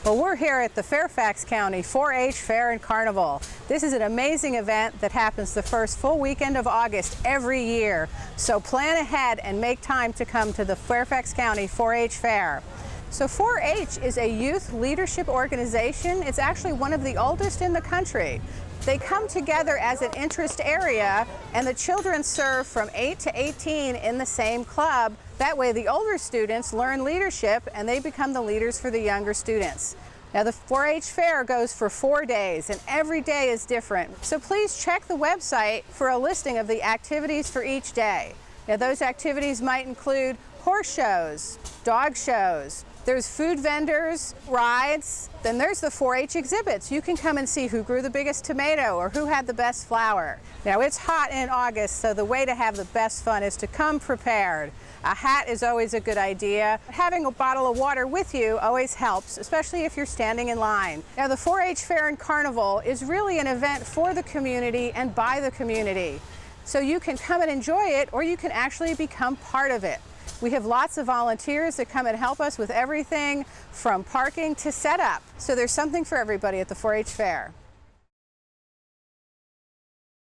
Well, we're here at the Fairfax County 4-H Fair and Carnival. This is an amazing event that happens the first full weekend of August every year. So plan ahead and make time to come to the Fairfax County 4-H Fair. So 4-H is a youth leadership organization. It's actually one of the oldest in the country. They come together as an interest area, and the children serve from 8 to 18 in the same club. That way the older students learn leadership and they become the leaders for the younger students. Now the 4-H Fair goes for 4 days and every day is different. So please check the website for a listing of the activities for each day. Now those activities might include horse shows, dog shows, there's food vendors, rides, then there's the 4-H exhibits. You can come and see who grew the biggest tomato or who had the best flower. Now it's hot in August, so the way to have the best fun is to come prepared. A hat is always a good idea. Having a bottle of water with you always helps, especially if you're standing in line. Now the 4-H Fair and Carnival is really an event for the community and by the community. So you can come and enjoy it, or you can actually become part of it. We have lots of volunteers that come and help us with everything from parking to setup. So there's something for everybody at the 4-H Fair.